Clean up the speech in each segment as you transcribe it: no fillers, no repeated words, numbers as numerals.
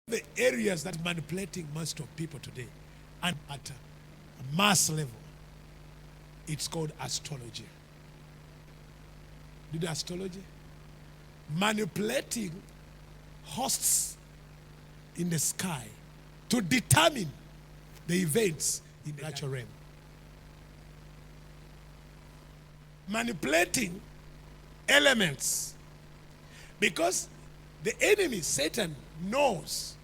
The areas that manipulating most of people today, and at a mass level, it's called astrology. Did astrology? Manipulating hosts in the sky to determine the events in the natural realm. Manipulating elements. Because the enemy, Satan, knows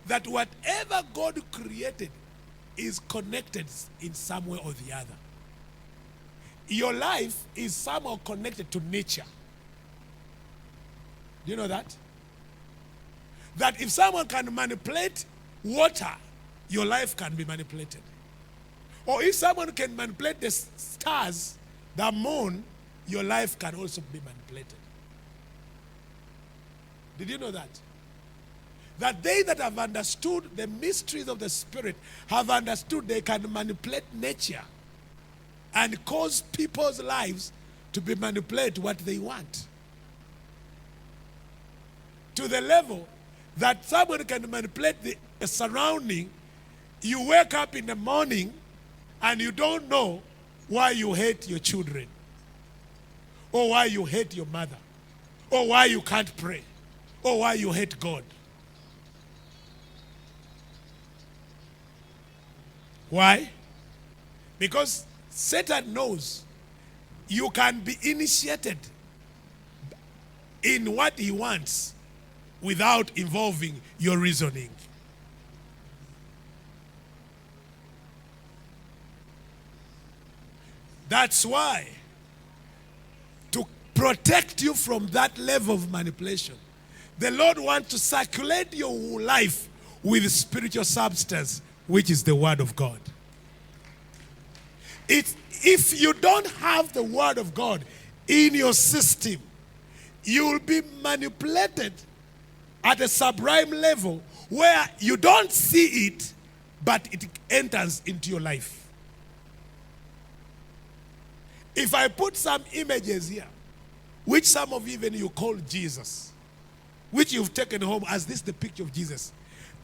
that whatever God created is connected in some way or the other. Your life is somehow connected to nature. Do you know that? That if someone can manipulate water, your life can be manipulated. Or if someone can manipulate the stars, the moon, your life can also be manipulated. Did you know that? That they that have understood the mysteries of the Spirit have understood they can manipulate nature and cause people's lives to be manipulated what they want. To the level that someone can manipulate the surrounding. You wake up in the morning and you don't know why you hate your children, or why you hate your mother, or why you can't pray, or why you hate God. Why? Because Satan knows you can be initiated in what he wants without involving your reasoning. That's why, to protect you from that level of manipulation, the Lord wants to circulate your life with spiritual substance, which is the Word of God. If you don't have the Word of God in your system, you will be manipulated at a sublime level where you don't see it, but it enters into your life. If I put some images here, which some of you even you call Jesus, which you've taken home as this the picture of Jesus,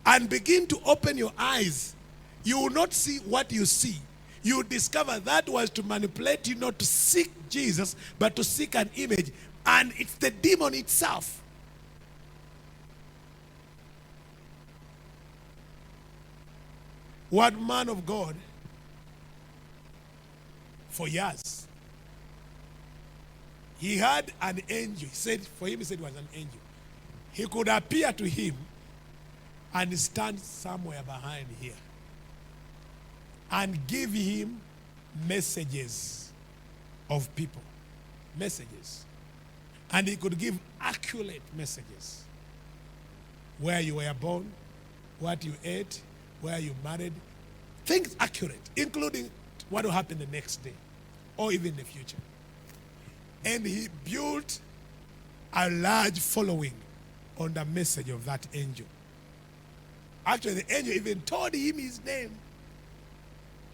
and begin to open your eyes, you will not see what you see. You discover that was to manipulate you not to seek Jesus, but to seek an image. And it's the demon itself. One man of God, for years, he had an angel. He said, for him, he said it was an angel. He could appear to him and stand somewhere behind here and give him messages of people. Messages. And he could give accurate messages. Where you were born, what you ate, where you married. Things accurate, including what will happen the next day or even the future. And he built a large following on the message of that angel. Actually, the angel even told him his name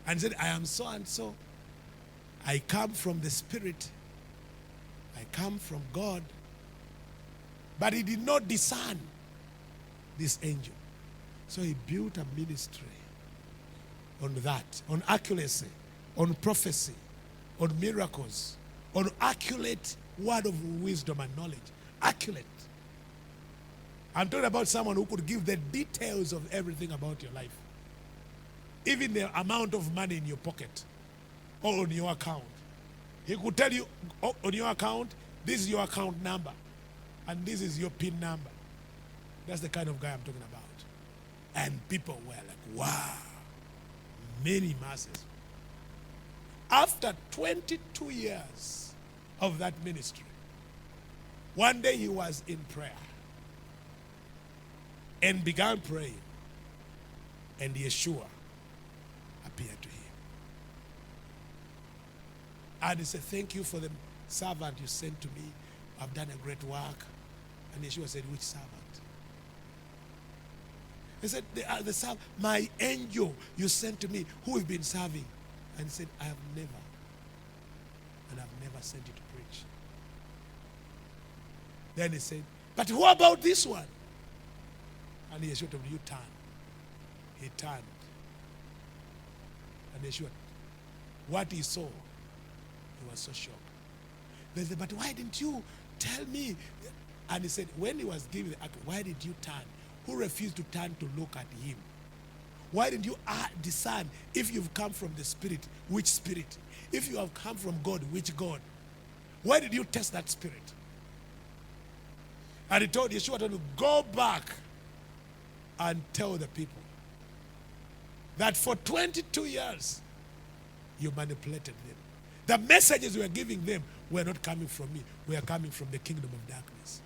and said, I am so and so. I come from the Spirit. I come from God. But he did not discern this angel. So he built a ministry on that, on accuracy, on prophecy, on miracles, on accurate word of wisdom and knowledge. Accurate. I'm talking about someone who could give the details of everything about your life. Even the amount of money in your pocket or on your account. He could tell you, oh, on your account, this is your account number and this is your PIN number. That's the kind of guy I'm talking about. And people were like, wow, many masses. After 22 years of that ministry, one day he was in prayer and began praying, and Yeshua appeared to him. And he said, thank you for the servant you sent to me. I've done a great work. And Yeshua said, which servant? He said, the servant, my angel you sent to me, who we've been serving. And he said, I have never, and I've never sent you to preach. Then he said, but who about this one? And Yeshua told him, you turn. He turned. And Yeshua, what he saw, he was so shocked. They said, but why didn't you tell me? And he said, when he was giving the act, why did you turn? Who refused to turn to look at him? Why didn't you discern if you've come from the Spirit, which Spirit? If you have come from God, which God? Why did you test that Spirit? And he told Yeshua to go back and tell the people that for 22 years you manipulated them. The messages we are giving them were not coming from me. We are coming from the kingdom of darkness.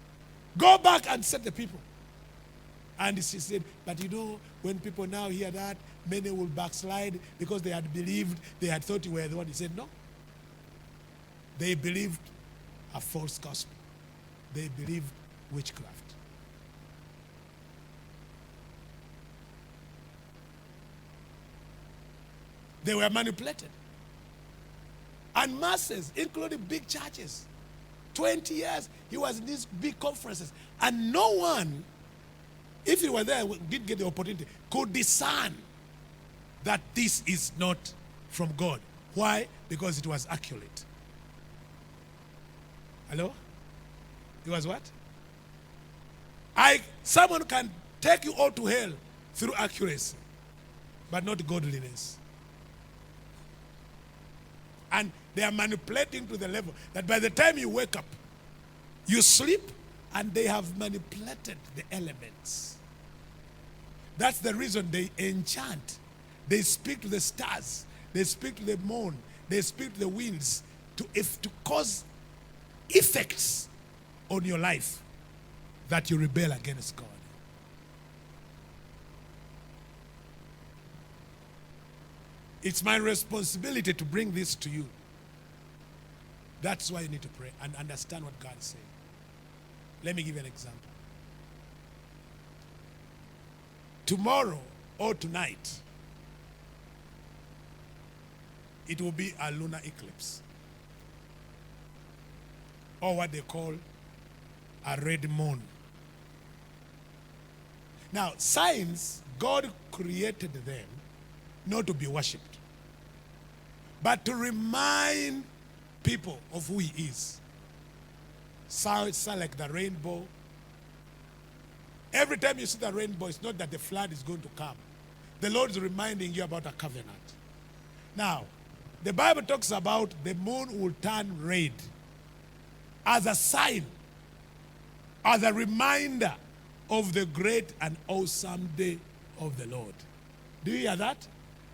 Go back and set the people. And she said, but you know, when people now hear that, many will backslide because they had believed, they had thought you were the one. He said, no. They believed a false gospel. They believed witchcraft. They were manipulated. And masses, including big churches. 20 years, he was in these big conferences. And no one, if he were there, did get the opportunity, could discern that this is not from God. Why? Because it was accurate. Hello? It was what? Someone can take you all to hell through accuracy, but not godliness. And they are manipulating to the level that by the time you wake up, you sleep, and they have manipulated the elements. That's the reason they enchant. They speak to the stars. They speak to the moon. They speak to the winds to cause effects on your life that you rebel against God. It's my responsibility to bring this to you. That's why you need to pray and understand what God is saying. Let me give you an example. Tomorrow or tonight, it will be a lunar eclipse, or what they call a red moon. Now, signs, God created them not to be worshipped, but to remind people of who he is. Sounds like the rainbow. Every time you see the rainbow, it's not that the flood is going to come. The Lord is reminding you about a covenant. Now, the Bible talks about the moon will turn red as a sign, as a reminder of the great and awesome day of the Lord. Do you hear that?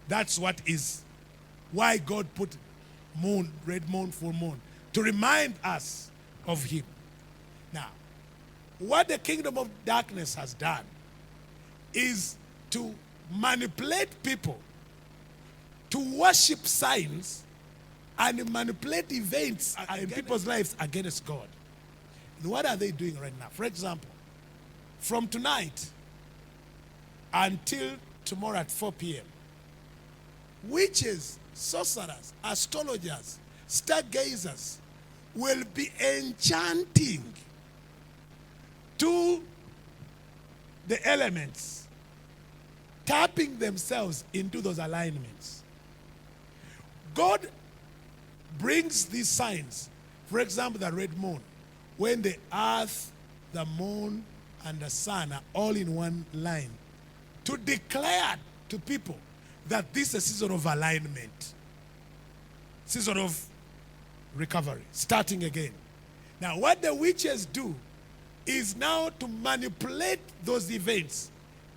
That's why God put moon, red moon, full moon, to remind us of him. Now, what the kingdom of darkness has done is to manipulate people to worship signs and manipulate events in people's lives against God. And what are they doing right now? For example, from tonight until tomorrow at 4 p.m., witches, sorcerers, astrologers, stargazers will be enchanting to the elements, tapping themselves into those alignments. God brings these signs. For example, the red moon. When the earth, the moon, and the sun are all in one line, to declare to people that this is a season of alignment, season of recovery, starting again. Now, what the witches do is now to manipulate those events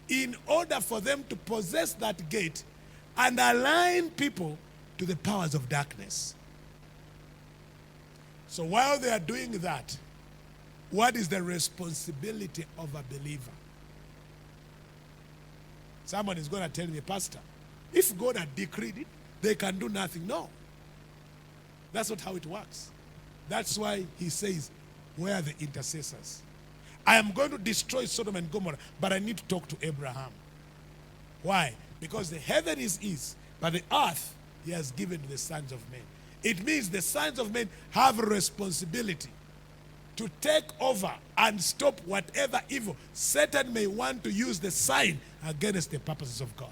in order for them to possess that gate and align people to the powers of darkness. So while they are doing that, what is the responsibility of a believer? Someone is going to tell me, Pastor, if God had decreed it, they can do nothing. No. That's not how it works. That's why he says, where are the intercessors? I am going to destroy Sodom and Gomorrah, but I need to talk to Abraham. Why? Because the heaven is his, but the earth he has given to the sons of men. It means the sons of men have a responsibility to take over and stop whatever evil Satan may want to use the sign against the purposes of God.